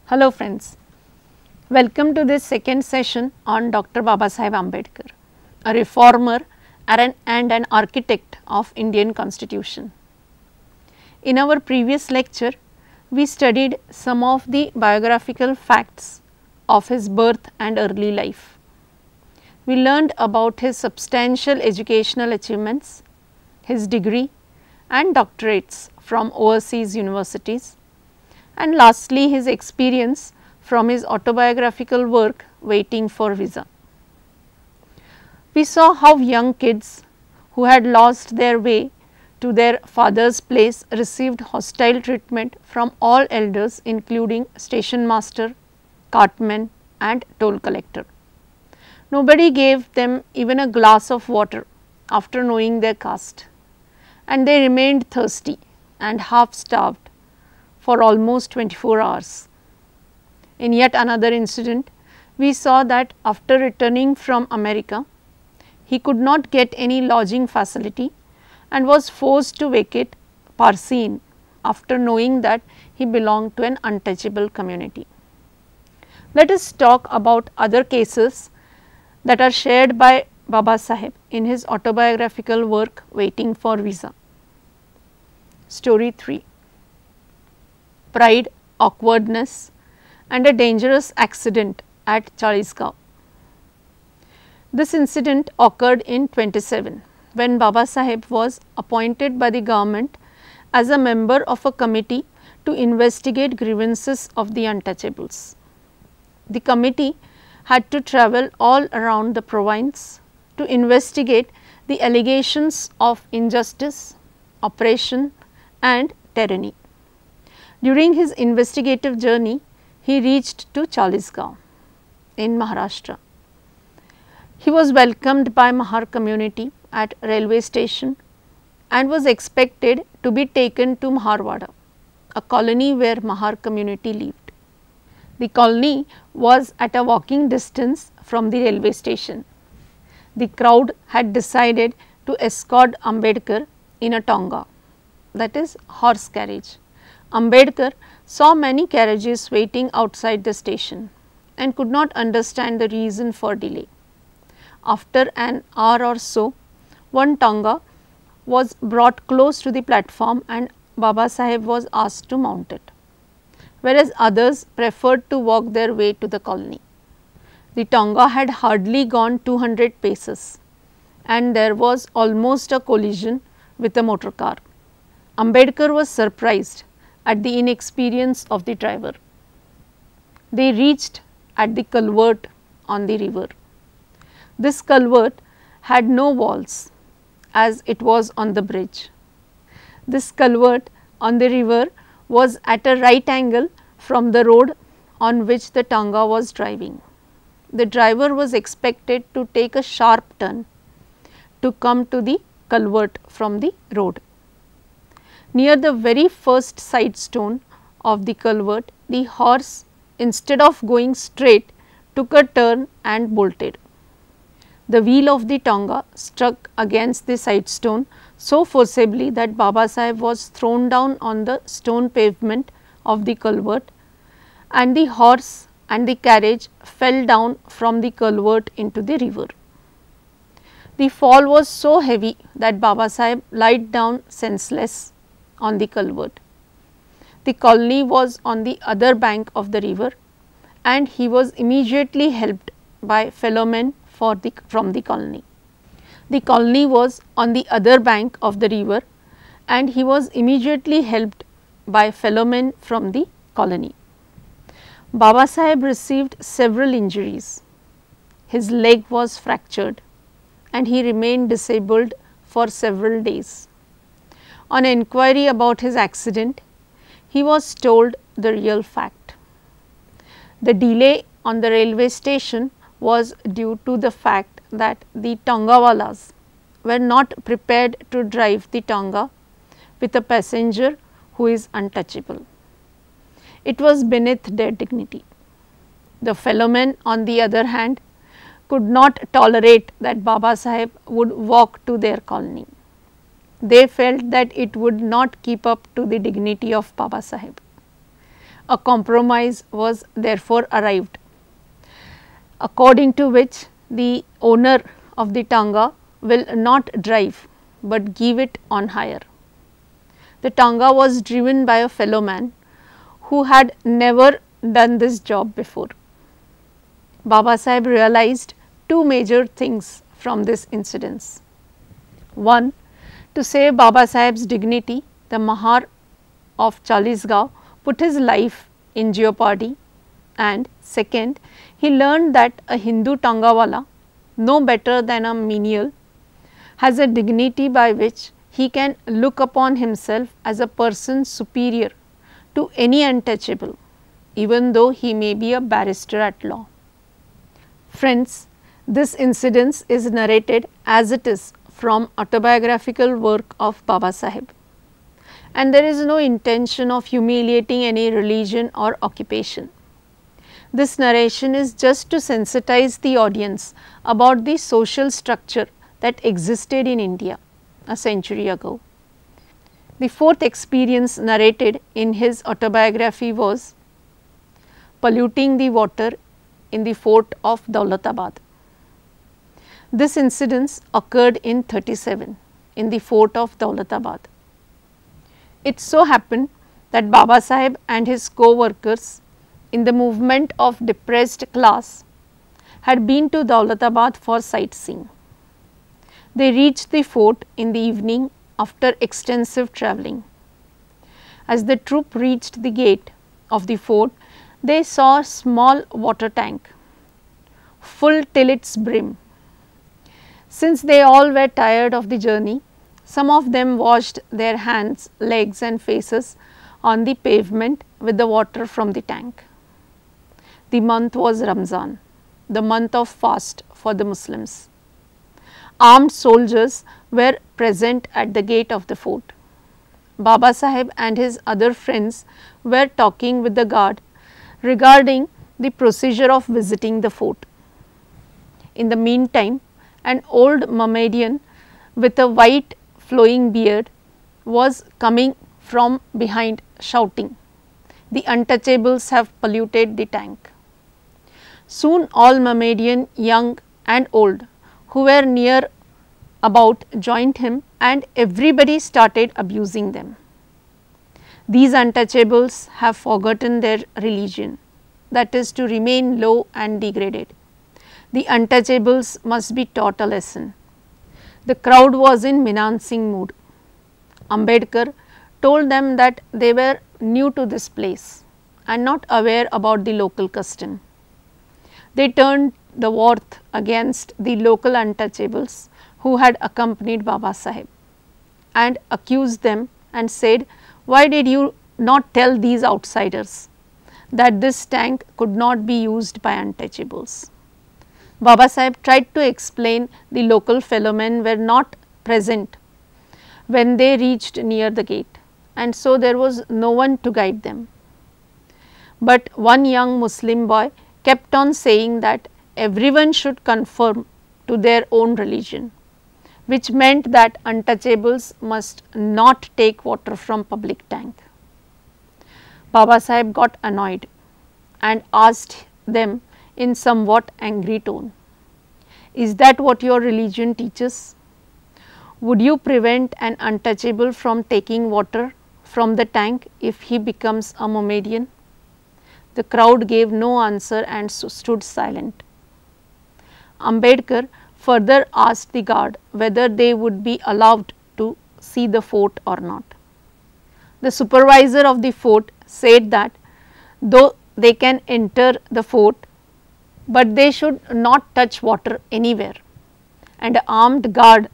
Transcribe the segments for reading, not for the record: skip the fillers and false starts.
Hello friends, welcome to this second session on Dr. Babasaheb Ambedkar, a reformer and an architect of Indian Constitution. In our previous lecture, we studied some of the biographical facts of his birth and early life. We learned about his substantial educational achievements, his degree and doctorates from overseas universities, and lastly his experience from his autobiographical work Waiting for Visa. We saw how young kids who had lost their way to their father's place received hostile treatment from all elders, including station master, cartman and toll collector. Nobody gave them even a glass of water after knowing their caste, and they remained thirsty and half starved for almost 24 hours. In yet another incident, we saw that after returning from America, he could not get any lodging facility and was forced to vacate Parsi Inn after knowing that he belonged to an untouchable community. Let us talk about other cases that are shared by Babasaheb in his autobiographical work Waiting for Visa. Story 3: Pride, awkwardness and a dangerous accident at Chalisgaon. This incident occurred in 27 when Babasaheb was appointed by the government as a member of a committee to investigate grievances of the untouchables. The committee had to travel all around the province to investigate the allegations of injustice, oppression and tyranny. During his investigative journey, he reached to Chalisgaon in Maharashtra. He was welcomed by Mahar community at railway station and was expected to be taken to Maharwada, a colony where Mahar community lived. The colony was at a walking distance from the railway station. The crowd had decided to escort Ambedkar in a tonga, that is horse carriage. Ambedkar saw many carriages waiting outside the station and could not understand the reason for delay. After an hour or so, one tonga was brought close to the platform and Babasaheb was asked to mount it, whereas others preferred to walk their way to the colony. The tonga had hardly gone 200 paces and there was almost a collision with a motor car. Ambedkar was surprised at the inexperience of the driver. They reached at the culvert on the river. This culvert had no walls as it was on the bridge. This culvert on the river was at a right angle from the road on which the tonga was driving. The driver was expected to take a sharp turn to come to the culvert from the road. Near the very first side stone of the culvert, the horse, instead of going straight, took a turn and bolted. The wheel of the tonga struck against the side stone so forcibly that Babasaheb was thrown down on the stone pavement of the culvert, and the horse and the carriage fell down from the culvert into the river. The fall was so heavy that Babasaheb lied down senseless on the culvert. The colony was on the other bank of the river and he was immediately helped by fellow men from the colony. The colony was on the other bank of the river and he was immediately helped by fellow men from the colony. Babasaheb received several injuries. His leg was fractured and he remained disabled for several days. On inquiry about his accident, he was told the real fact. The delay on the railway station was due to the fact that the tongawalas were not prepared to drive the tonga with a passenger who is untouchable. It was beneath their dignity. The fellow men, on the other hand, could not tolerate that Babasaheb would walk to their colony. They felt that it would not keep up to the dignity of Babasaheb. A compromise was therefore arrived, according to which the owner of the tanga will not drive, but give it on hire. The tanga was driven by a fellow man who had never done this job before. Baba Saheb realized two major things from this incident. One, to save Baba Saheb's dignity, the Mahar of Chalisgaon put his life in jeopardy, and second, he learned that a Hindu tangawala, no better than a menial, has a dignity by which he can look upon himself as a person superior to any untouchable, even though he may be a barrister at law. Friends, this incident is narrated as it is from autobiographical work of Baba Saheb, and there is no intention of humiliating any religion or occupation. This narration is just to sensitize the audience about the social structure that existed in India a century ago. The fourth experience narrated in his autobiography was polluting the water in the fort of Daulatabad. This incident occurred in 37 in the fort of Daulatabad. It so happened that Baba Saheb and his co-workers in the movement of depressed class had been to Daulatabad for sightseeing. They reached the fort in the evening after extensive travelling. As the troop reached the gate of the fort, they saw a small water tank full till its brim. Since they all were tired of the journey, some of them washed their hands, legs and faces on the pavement with the water from the tank. The month was Ramzan, the month of fast for the Muslims. Armed soldiers were present at the gate of the fort. Baba Saheb and his other friends were talking with the guard regarding the procedure of visiting the fort. In the meantime, an old Mohammedan with a white flowing beard was coming from behind shouting, "The untouchables have polluted the tank." Soon all Mohammedan, young and old, who were near about joined him, and everybody started abusing them. These untouchables have forgotten their religion, that is to remain low and degraded. The untouchables must be taught a lesson. The crowd was in menacing mood. Ambedkar told them that they were new to this place and not aware about the local custom. They turned the wrath against the local untouchables who had accompanied Baba Saheb and accused them and said, "Why did you not tell these outsiders that this tank could not be used by untouchables?" Baba Saheb tried to explain the local fellowmen were not present when they reached near the gate, and so there was no one to guide them. But one young Muslim boy kept on saying that everyone should conform to their own religion, which meant that untouchables must not take water from public tank. Baba Saheb got annoyed and asked them in somewhat angry tone, "Is that what your religion teaches? Would you prevent an untouchable from taking water from the tank if he becomes a Mohammedan?" The crowd gave no answer and stood silent. Ambedkar further asked the guard whether they would be allowed to see the fort or not. The supervisor of the fort said that though they can enter the fort, but they should not touch water anywhere, and an armed guard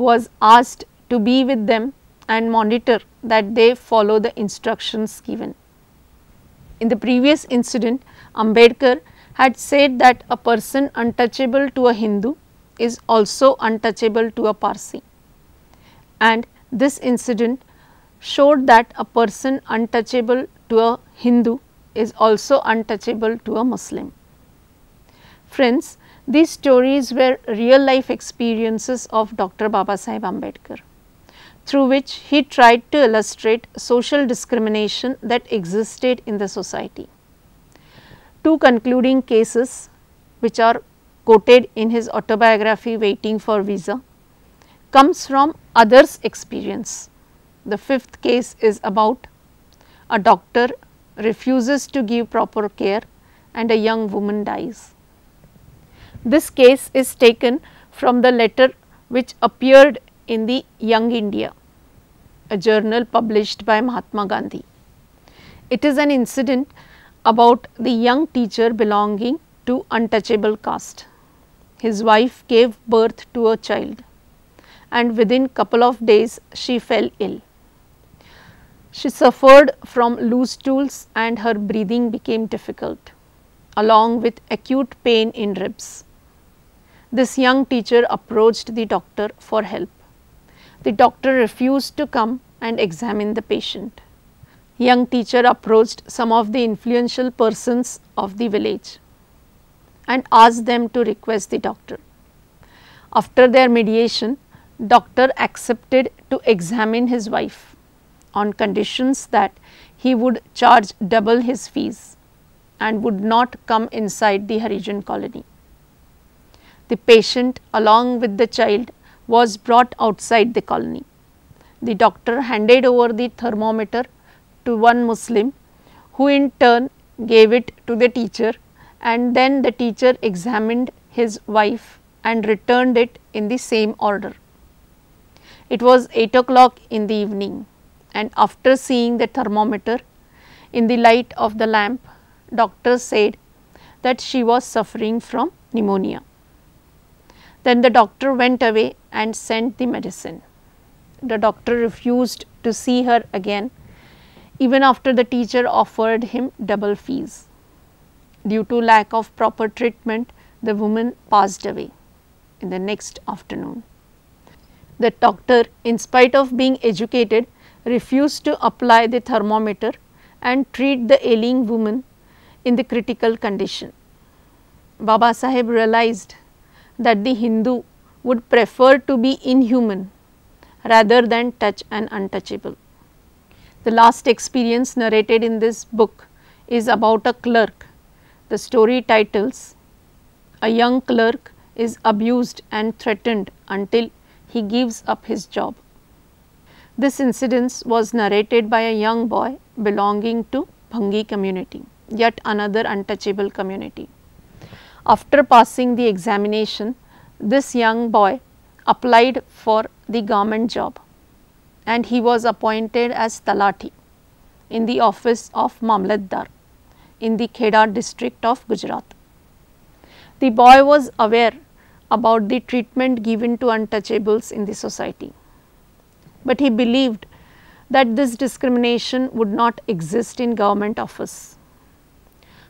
was asked to be with them and monitor that they follow the instructions given. In the previous incident, Ambedkar had said that a person untouchable to a Hindu is also untouchable to a Parsi, and this incident showed that a person untouchable to a Hindu is also untouchable to a Muslim. Friends, these stories were real life experiences of Dr. Baba Saheb Ambedkar. through which he tried to illustrate social discrimination that existed in the society. Two concluding cases, which are quoted in his autobiography Waiting for Visa, comes from others' experience. The fifth case is about a doctor refuses to give proper care and a young woman dies. This case is taken from the letter which appeared in the Young India, a journal published by Mahatma Gandhi. It is an incident about the young teacher belonging to untouchable caste. His wife gave birth to a child and within couple of days she fell ill. She suffered from loose stools and her breathing became difficult, along with acute pain in ribs. This young teacher approached the doctor for help. The doctor refused to come and examine the patient. Young teacher approached some of the influential persons of the village and asked them to request the doctor. After their mediation, doctor accepted to examine his wife on conditions that he would charge double his fees and would not come inside the Harijan colony. The patient along with the child was brought outside the colony. The doctor handed over the thermometer to one Muslim, who in turn gave it to the teacher, and then the teacher examined his wife and returned it in the same order. It was 8 o'clock in the evening, and after seeing the thermometer in the light of the lamp, doctor said that she was suffering from pneumonia. Then the doctor went away and sent the medicine. The doctor refused to see her again even after the teacher offered him double fees. Due to lack of proper treatment, the woman passed away in the next afternoon. The doctor, in spite of being educated, refused to apply the thermometer and treat the ailing woman in the critical condition. Baba Saheb realized that the Hindu would prefer to be inhuman rather than touch an untouchable. The last experience narrated in this book is about a clerk. The story titles, "A young clerk is abused and threatened until he gives up his job." This incident was narrated by a young boy belonging to Bhangi community, yet another untouchable community. After passing the examination, this young boy applied for the government job and he was appointed as Talati in the office of Mamlatdar in the Kheda district of Gujarat. The boy was aware about the treatment given to untouchables in the society, but he believed that this discrimination would not exist in government office.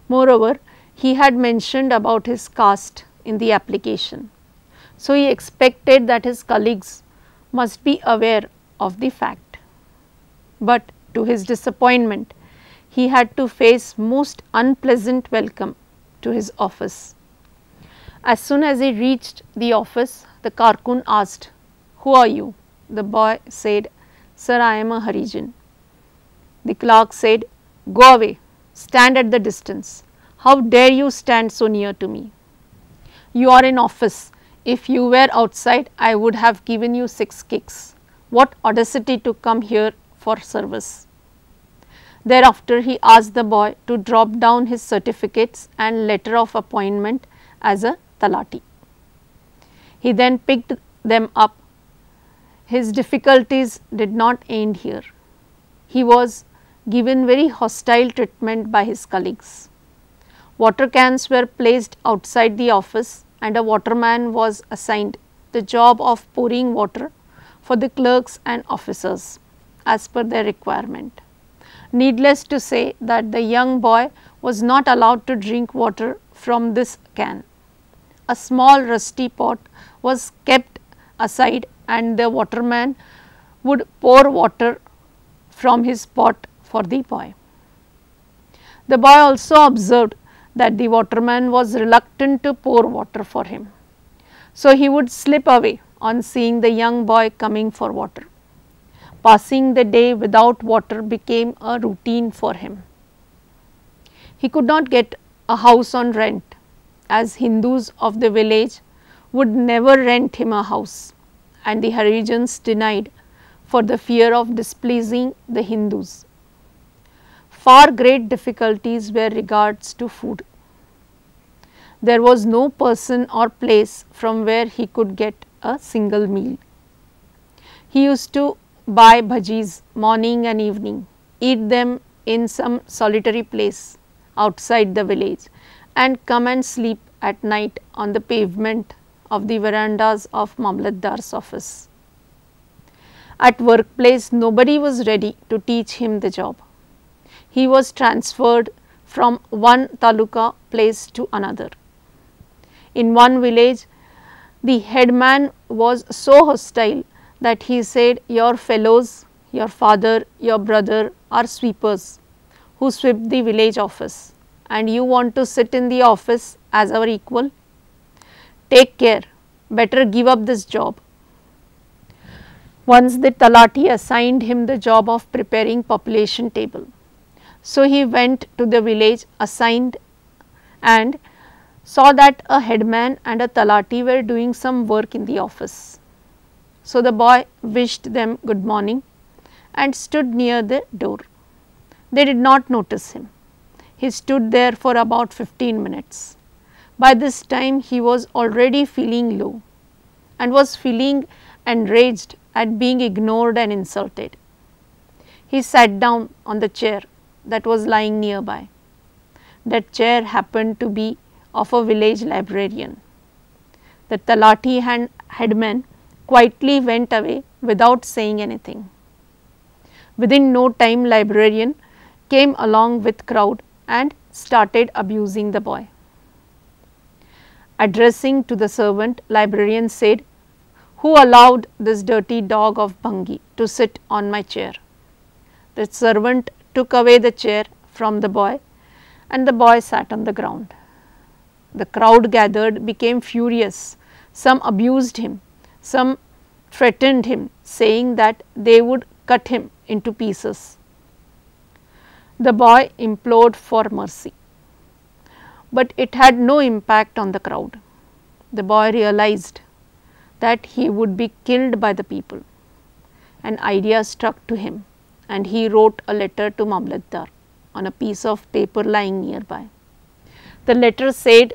Moreover, he had mentioned about his caste in the application, so he expected that his colleagues must be aware of the fact. But to his disappointment, he had to face most unpleasant welcome to his office. As soon as he reached the office, the Karkun asked, "Who are you?" The boy said, "Sir, I am a Harijan." The clerk said, "Go away, stand at the distance. How dare you stand so near to me? You are in office. If you were outside, I would have given you 6 kicks. What audacity to come here for service." Thereafter, he asked the boy to drop down his certificates and letter of appointment as a Talati. He then picked them up. His difficulties did not end here. He was given very hostile treatment by his colleagues. Water cans were placed outside the office and a waterman was assigned the job of pouring water for the clerks and officers as per their requirement. Needless to say that the young boy was not allowed to drink water from this can. A small rusty pot was kept aside and the waterman would pour water from his pot for the boy. The boy also observed that the waterman was reluctant to pour water for him, so he would slip away on seeing the young boy coming for water. Passing the day without water became a routine for him. He could not get a house on rent, as Hindus of the village would never rent him a house, and the Harijans denied for the fear of displeasing the Hindus. Far great difficulties were regards to food. There was no person or place from where he could get a single meal. He used to buy bhajis morning and evening, eat them in some solitary place outside the village, and come and sleep at night on the pavement of the verandas of Mamlatdar's office. At workplace, nobody was ready to teach him the job. He was transferred from one taluka place to another. In one village, the headman was so hostile that he said, "Your fellows, your father, your brother are sweepers who sweep the village office, and you want to sit in the office as our equal? Take care, better give up this job." Once the talati assigned him the job of preparing population table. So he went to the village assigned and saw that a headman and a talati were doing some work in the office. So the boy wished them good morning and stood near the door. They did not notice him. He stood there for about 15 minutes. By this time he was already feeling low and was feeling enraged at being ignored and insulted. He sat down on the chair that was lying nearby. That chair happened to be of a village librarian. The talati and headman quietly went away without saying anything. Within no time, librarian came along with crowd and started abusing the boy. Addressing to the servant, librarian said, "Who allowed this dirty dog of Bhangi to sit on my chair?" The servant took away the chair from the boy and the boy sat on the ground. The crowd gathered became furious. Some abused him, some threatened him, saying that they would cut him into pieces. The boy implored for mercy, but it had no impact on the crowd. The boy realized that he would be killed by the people. An idea struck to him and he wrote a letter to Mamlatdar on a piece of paper lying nearby. The letter said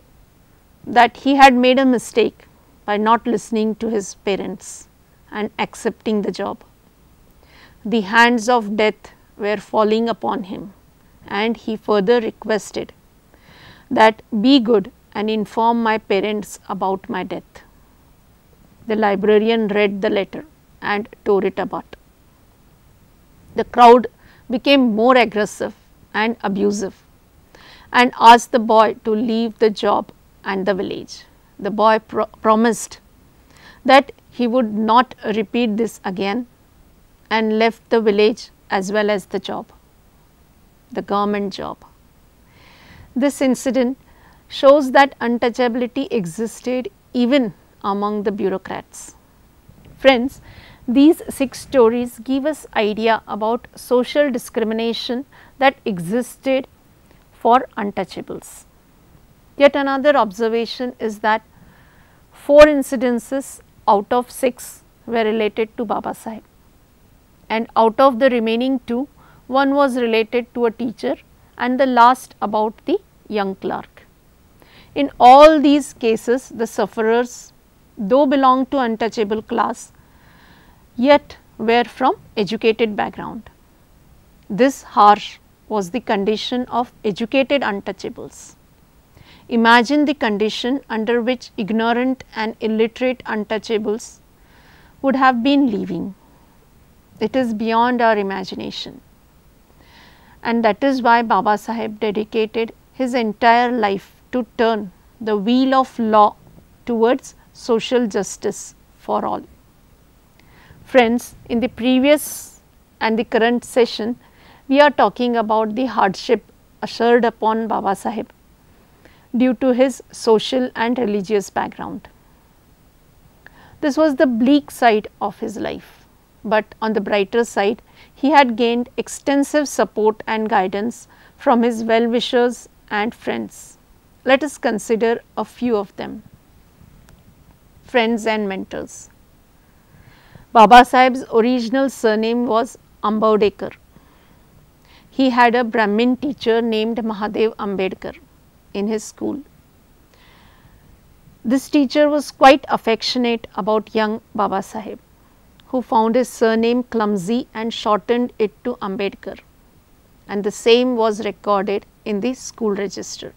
that he had made a mistake by not listening to his parents and accepting the job. The hands of death were falling upon him, and he further requested that be good and inform my parents about my death. The librarian read the letter and tore it apart. The crowd became more aggressive and abusive and asked the boy to leave the job and the village. The boy promised that he would not repeat this again and left the village as well as the job, the government job. This incident shows that untouchability existed even among the bureaucrats. Friends, these 6 stories give us idea about social discrimination that existed for untouchables. Yet another observation is that 4 incidences out of 6 were related to Baba Saheb, and out of the remaining 2, one was related to a teacher and the last about the young clerk. In all these cases, the sufferers, though belonged to untouchable class, yet were from educated background. This harsh was the condition of educated untouchables. Imagine the condition under which ignorant and illiterate untouchables would have been living. It is beyond our imagination, and that is why Baba Saheb dedicated his entire life to turn the wheel of law towards social justice for all. Friends, in the previous and the current session, we are talking about the hardship ushered upon Baba Saheb due to his social and religious background. This was the bleak side of his life. but on the brighter side, he had gained extensive support and guidance from his well-wishers and friends. Let us consider a few of them. Friends and mentors. Baba Saheb's original surname was Ambedkar. He had a Brahmin teacher named Mahadev Ambedkar in his school. This teacher was quite affectionate about young Baba Saheb, who found his surname clumsy and shortened it to Ambedkar, and the same was recorded in the school register.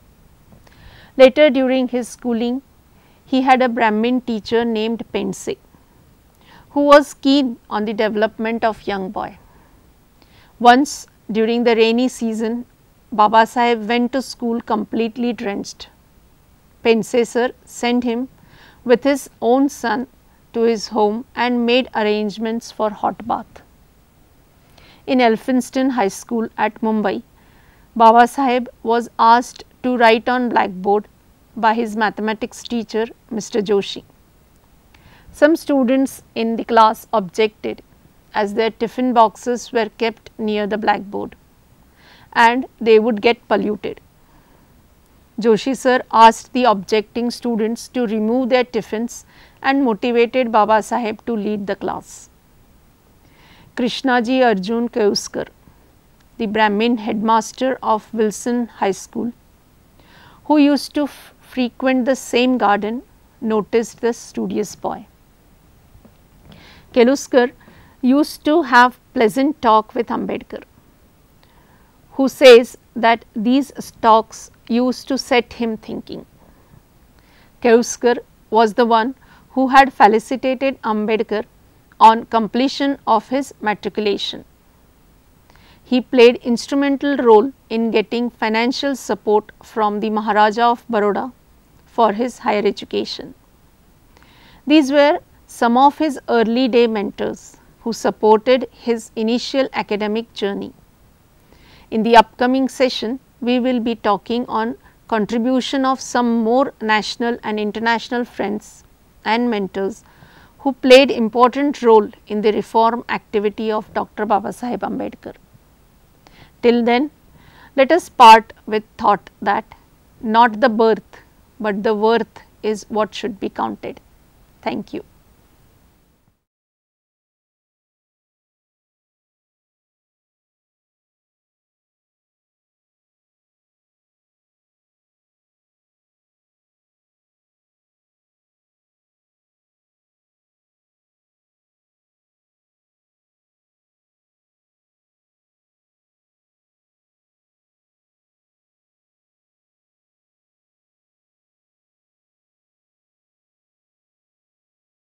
Later during his schooling, he had a Brahmin teacher named Pense, who was keen on the development of young boy. Once during the rainy season, Baba Saheb went to school completely drenched. Pense sir sent him with his own son to his home and made arrangements for hot bath. In Elphinstone High School at Mumbai, Baba Saheb was asked to write on blackboard by his mathematics teacher Mr. Joshi. Some students in the class objected as their tiffin boxes were kept near the blackboard and they would get polluted. Joshi sir asked the objecting students to remove their tiffins and motivated Baba Saheb to lead the class. Krishnaji Arjun Kauskar, the Brahmin headmaster of Wilson High School, who used to frequent the same garden, noticed the studious boy. Kauskar used to have pleasant talk with Ambedkar, who says that these talks used to set him thinking. Kauskar was the one who had felicitated Ambedkar on completion of his matriculation. He played instrumental role in getting financial support from the Maharaja of Baroda for his higher education. These were some of his early day mentors who supported his initial academic journey. In the upcoming session, we will be talking on contribution of some more national and international friends and mentors who played important role in the reform activity of Dr. Baba Saheb Ambedkar. Till then, let us part with thought that not the birth, but the worth is what should be counted. Thank you.